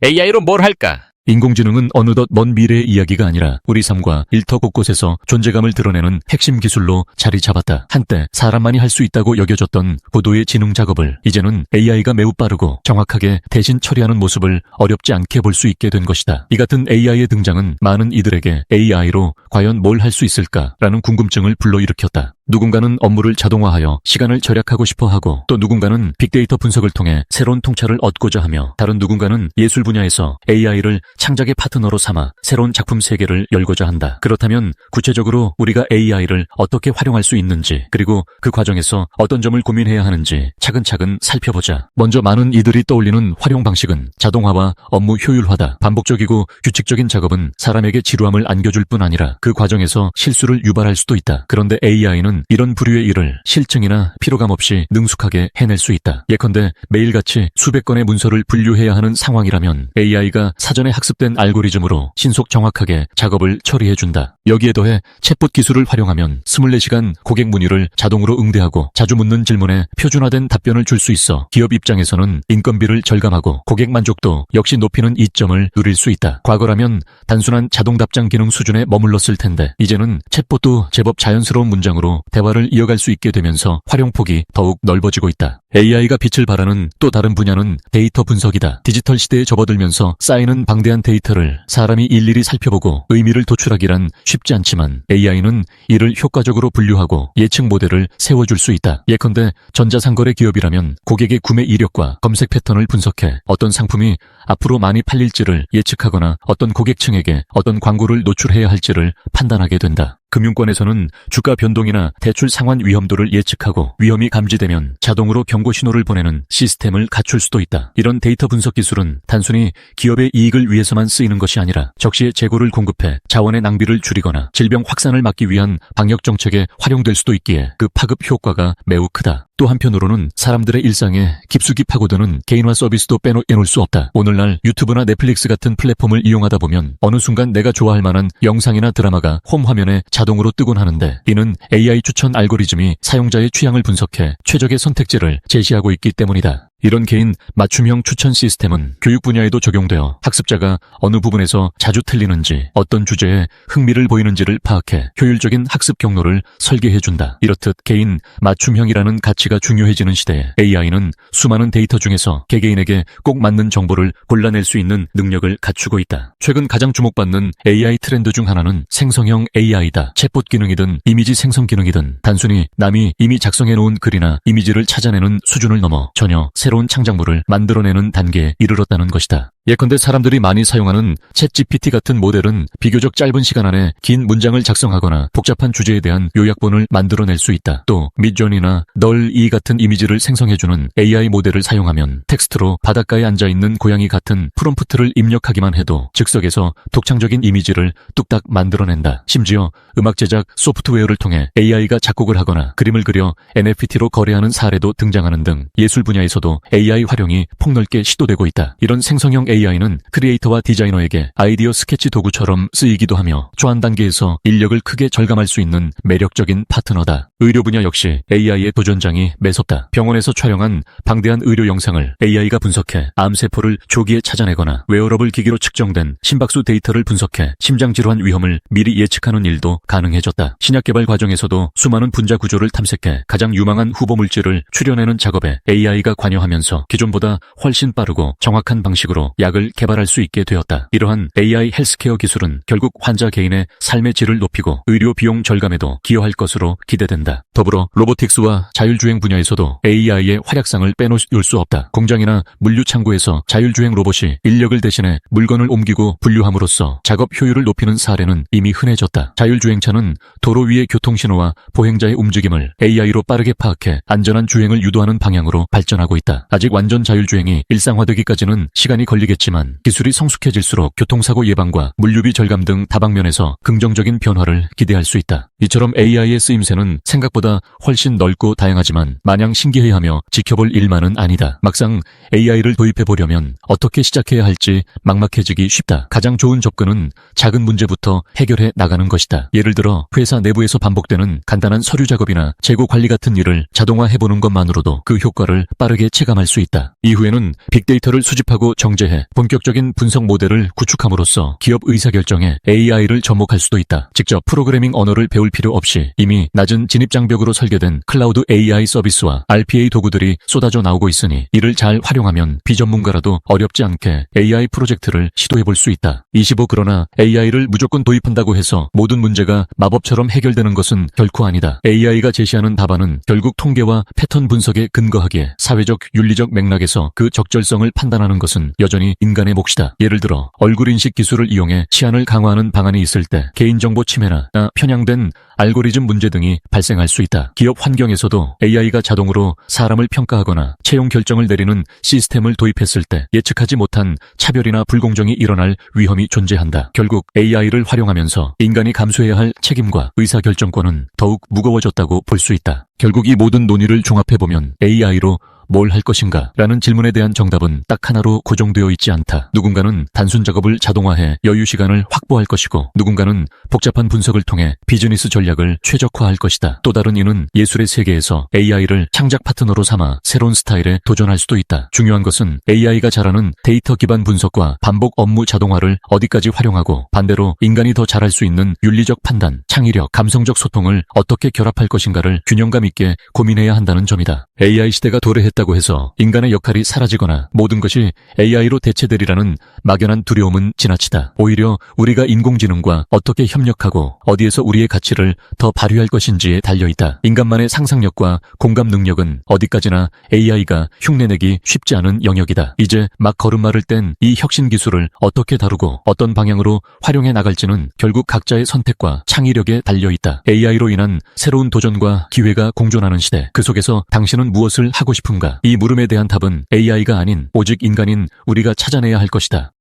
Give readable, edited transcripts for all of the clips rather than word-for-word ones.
AI로 뭘 할까? 인공지능은 어느덧 먼 미래의 이야기가 아니라 우리 삶과 일터 곳곳에서 존재감을 드러내는 핵심 기술로 자리 잡았다. 한때 사람만이 할 수 있다고 여겨졌던 고도의 지능 작업을 이제는 AI가 매우 빠르고 정확하게 대신 처리하는 모습을 어렵지 않게 볼 수 있게 된 것이다. 이 같은 AI의 등장은 많은 이들에게 AI로 과연 뭘 할 수 있을까라는 궁금증을 불러일으켰다. 누군가는 업무를 자동화하여 시간을 절약하고 싶어 하고, 또 누군가는 빅데이터 분석을 통해 새로운 통찰을 얻고자 하며, 다른 누군가는 예술 분야에서 AI를 창작의 파트너로 삼아 새로운 작품 세계를 열고자 한다. 그렇다면 구체적으로 우리가 AI를 어떻게 활용할 수 있는지, 그리고 그 과정에서 어떤 점을 고민해야 하는지 차근차근 살펴보자. 먼저 많은 이들이 떠올리는 활용 방식은 자동화와 업무 효율화다. 반복적이고 규칙적인 작업은 사람에게 지루함을 안겨줄 뿐 아니라 그 과정에서 실수를 유발할 수도 있다. 그런데 AI는 이런 부류의 일을 실증이나 피로감 없이 능숙하게 해낼 수 있다. 예컨대 매일같이 수백 건의 문서를 분류해야 하는 상황이라면 AI가 사전에 학습된 알고리즘으로 신속 정확하게 작업을 처리해준다. 여기에 더해 챗봇 기술을 활용하면 24시간 고객 문의를 자동으로 응대하고 자주 묻는 질문에 표준화된 답변을 줄 수 있어 기업 입장에서는 인건비를 절감하고 고객 만족도 역시 높이는 이점을 누릴 수 있다. 과거라면 단순한 자동 답장 기능 수준에 머물렀을 텐데 이제는 챗봇도 제법 자연스러운 문장으로 대화를 이어갈 수 있게 되면서 활용폭이 더욱 넓어지고 있다. AI가 빛을 발하는 또 다른 분야는 데이터 분석이다. 디지털 시대에 접어들면서 쌓이는 방대한 데이터를 사람이 일일이 살펴보고 의미를 도출하기란 쉽지 않지만 AI는 이를 효과적으로 분류하고 예측 모델을 세워줄 수 있다. 예컨대 전자상거래 기업이라면 고객의 구매 이력과 검색 패턴을 분석해 어떤 상품이 앞으로 많이 팔릴지를 예측하거나 어떤 고객층에게 어떤 광고를 노출해야 할지를 판단하게 된다. 금융권에서는 주가 변동이나 대출 상환 위험도를 예측하고 위험이 감지되면 자동으로 경고 신호를 보내는 시스템을 갖출 수도 있다. 이런 데이터 분석 기술은 단순히 기업의 이익을 위해서만 쓰이는 것이 아니라 적시에 재고를 공급해 자원의 낭비를 줄이거나 질병 확산을 막기 위한 방역 정책에 활용될 수도 있기에 그 파급 효과가 매우 크다. 또 한편으로는 사람들의 일상에 깊숙이 파고드는 개인화 서비스도 빼놓을 수 없다. 오늘날 유튜브나 넷플릭스 같은 플랫폼을 이용하다 보면 어느 순간 내가 좋아할 만한 영상이나 드라마가 홈 화면에 자동으로 뜨곤 하는데 이는 AI 추천 알고리즘이 사용자의 취향을 분석해 최적의 선택지를 제시하고 있기 때문이다. 이런 개인 맞춤형 추천 시스템은 교육 분야에도 적용되어 학습자가 어느 부분에서 자주 틀리는지, 어떤 주제에 흥미를 보이는지를 파악해 효율적인 학습 경로를 설계해준다. 이렇듯 개인 맞춤형이라는 가치가 중요해지는 시대에 AI는 수많은 데이터 중에서 개개인에게 꼭 맞는 정보를 골라낼 수 있는 능력을 갖추고 있다. 최근 가장 주목받는 AI 트렌드 중 하나는 생성형 AI다. 챗봇 기능이든 이미지 생성 기능이든 단순히 남이 이미 작성해놓은 글이나 이미지를 찾아내는 수준을 넘어 전혀 새로운 창작물을 만들어내는 단계에 이르렀다는 것이다. 예컨대 사람들이 많이 사용하는 챗GPT 같은 모델은 비교적 짧은 시간 안에 긴 문장을 작성하거나 복잡한 주제에 대한 요약본을 만들어낼 수 있다. 또 미드저니나 널.이 같은 이미지를 생성해주는 AI 모델을 사용하면 텍스트로 바닷가에 앉아있는 고양이 같은 프롬프트를 입력하기만 해도 즉석에서 독창적인 이미지를 뚝딱 만들어낸다. 심지어 음악 제작 소프트웨어를 통해 AI가 작곡을 하거나 그림을 그려 NFT로 거래하는 사례도 등장하는 등 예술 분야에서도 AI 활용이 폭넓게 시도되고 있다. 이런 생성형 AI는 크리에이터와 디자이너에게 아이디어 스케치 도구처럼 쓰이기도 하며 초안 단계에서 인력을 크게 절감할 수 있는 매력적인 파트너다. 의료 분야 역시 AI의 도전장이 매섭다. 병원에서 촬영한 방대한 의료 영상을 AI가 분석해 암세포를 조기에 찾아내거나 웨어러블 기기로 측정된 심박수 데이터를 분석해 심장질환 위험을 미리 예측하는 일도 가능해졌다. 신약 개발 과정에서도 수많은 분자 구조를 탐색해 가장 유망한 후보 물질을 추려내는 작업에 AI가 관여하면서 기존보다 훨씬 빠르고 정확한 방식으로 약을 개발할 수 있게 되었다. 이러한 AI 헬스케어 기술은 결국 환자 개인의 삶의 질을 높이고 의료 비용 절감에도 기여할 것으로 기대된다. 더불어 로보틱스와 자율주행 분야에서도 AI의 활약상을 빼놓을 수 없다. 공장이나 물류창고에서 자율주행 로봇이 인력을 대신해 물건을 옮기고 분류함으로써 작업 효율을 높이는 사례는 이미 흔해졌다. 자율주행차는 도로 위의 교통신호와 보행자의 움직임을 AI로 빠르게 파악해 안전한 주행을 유도하는 방향으로 발전하고 있다. 아직 완전 자율주행이 일상화되기까지는 시간이 걸리겠지만 기술이 성숙해질수록 교통사고 예방과 물류비 절감 등 다방면에서 긍정적인 변화를 기대할 수 있다. 이처럼 AI의 쓰임새는 생각보다 훨씬 넓고 다양하지만 마냥 신기해하며 지켜볼 일만은 아니다. 막상 AI를 도입해보려면 어떻게 시작해야 할지 막막해지기 쉽다. 가장 좋은 접근은 작은 문제부터 해결해 나가는 것이다. 예를 들어 회사 내부에서 반복되는 간단한 서류 작업이나 재고 관리 같은 일을 자동화해보는 것만으로도 그 효과를 빠르게 체감할 수 있다. 이후에는 빅데이터를 수집하고 정제해 본격적인 분석 모델을 구축함으로써 기업 의사결정에 AI를 접목할 수도 있다. 직접 프로그래밍 언어를 배울 필요 없이 이미 낮은 진입장벽으로 설계된 클라우드 AI 서비스와 RPA 도구들이 쏟아져 나오고 있으니 이를 잘 활용하면 비전문가라도 어렵지 않게 AI 프로젝트를 시도해볼 수 있다. 25 그러나 AI를 무조건 도입한다고 해서 모든 문제가 마법처럼 해결되는 것은 결코 아니다. AI가 제시하는 답안은 결국 통계와 패턴 분석에 근거하기에 사회적 윤리적 맥락에서 그 적절성을 판단하는 것은 여전히 인간의 몫이다. 예를 들어 얼굴 인식 기술을 이용해 치안을 강화하는 방안이 있을 때 개인정보 침해나 편향된 알고리즘 문제 등이 발생할 수 있다. 기업 환경에서도 AI가 자동으로 사람을 평가하거나 채용 결정을 내리는 시스템을 도입했을 때 예측하지 못한 차별이나 불공정이 일어날 위험이 존재한다. 결국 AI를 활용하면서 인간이 감수해야 할 책임과 의사결정권은 더욱 무거워졌다고 볼 수 있다. 결국 이 모든 논의를 종합해보면 AI로 뭘 할 것인가? 라는 질문에 대한 정답은 딱 하나로 고정되어 있지 않다. 누군가는 단순 작업을 자동화해 여유 시간을 확보할 것이고 누군가는 복잡한 분석을 통해 비즈니스 전략을 최적화할 것이다. 또 다른 이는 예술의 세계에서 AI를 창작 파트너로 삼아 새로운 스타일에 도전할 수도 있다. 중요한 것은 AI가 잘하는 데이터 기반 분석과 반복 업무 자동화를 어디까지 활용하고 반대로 인간이 더 잘할 수 있는 윤리적 판단, 창의력, 감성적 소통을 어떻게 결합할 것인가를 균형감 있게 고민해야 한다는 점이다. AI 시대가 도래했다고 해서 인간의 역할이 사라지거나 모든 것이 AI로 대체되리라는 막연한 두려움은 지나치다. 오히려 우리가 인공지능과 어떻게 협력하고 어디에서 우리의 가치를 더 발휘할 것인지에 달려있다. 인간만의 상상력과 공감 능력은 어디까지나 AI가 흉내내기 쉽지 않은 영역이다. 이제 막 걸음마를 뗀 이 혁신 기술을 어떻게 다루고 어떤 방향으로 활용해 나갈지는 결국 각자의 선택과 창의력에 달려있다. AI로 인한 새로운 도전과 기회가 공존하는 시대. 그 속에서 당신은 무엇을 하고 싶은가? 이 물음에 대한 답은 AI가 아닌 오직 인간인 우리가 찾아내야 할 것이다.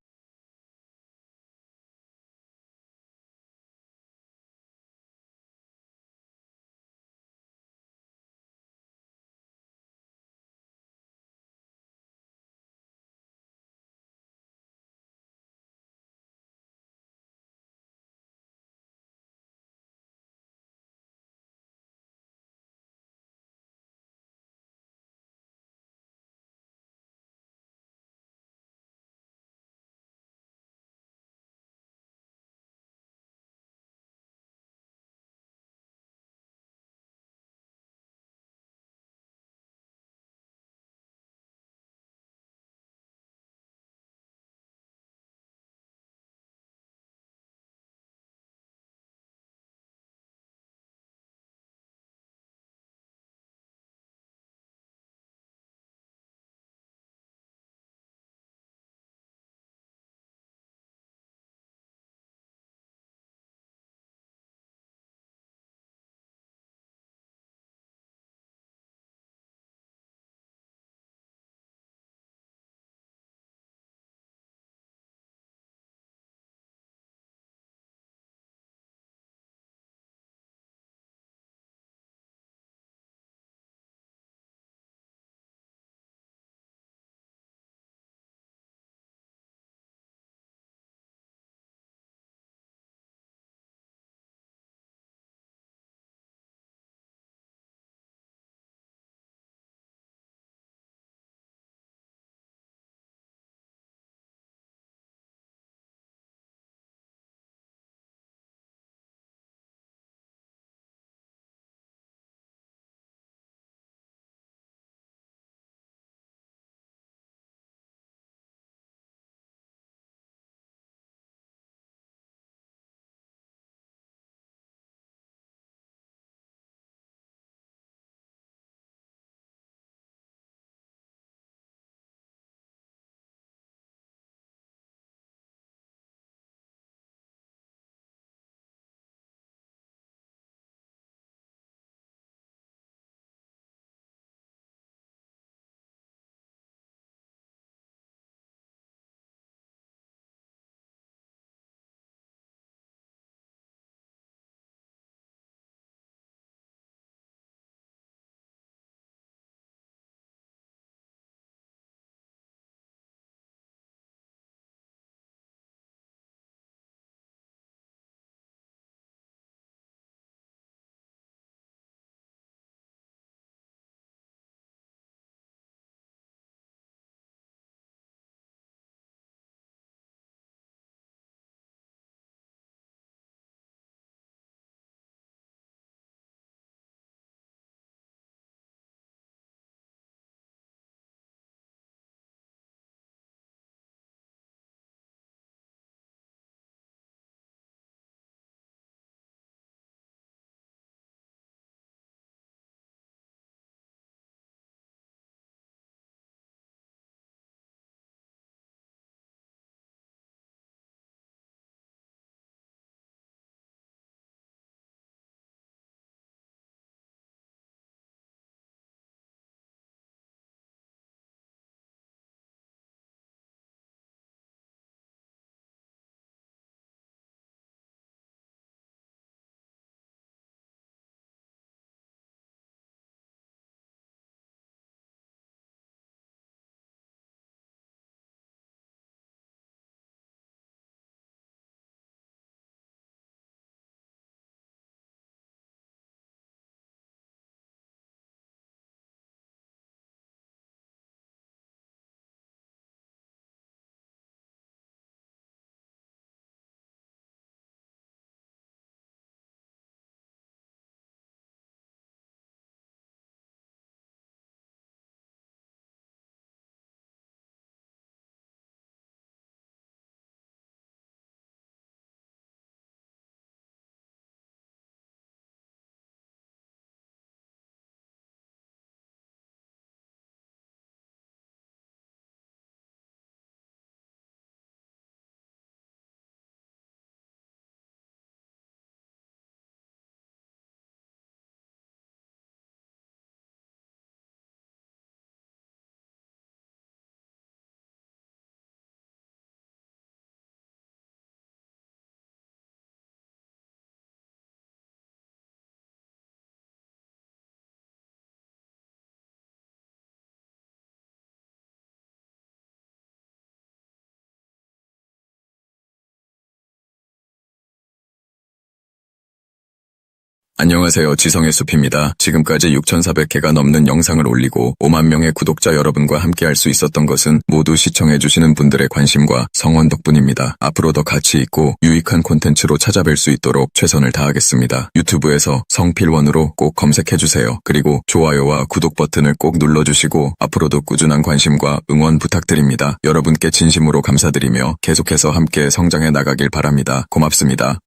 안녕하세요. 지성의 숲입니다. 지금까지 6,400개가 넘는 영상을 올리고 5만 명의 구독자 여러분과 함께 할 수 있었던 것은 모두 시청해주시는 분들의 관심과 성원 덕분입니다. 앞으로 더 가치 있고 유익한 콘텐츠로 찾아뵐 수 있도록 최선을 다하겠습니다. 유튜브에서 성필원으로 꼭 검색해주세요. 그리고 좋아요와 구독 버튼을 꼭 눌러주시고 앞으로도 꾸준한 관심과 응원 부탁드립니다. 여러분께 진심으로 감사드리며 계속해서 함께 성장해 나가길 바랍니다. 고맙습니다.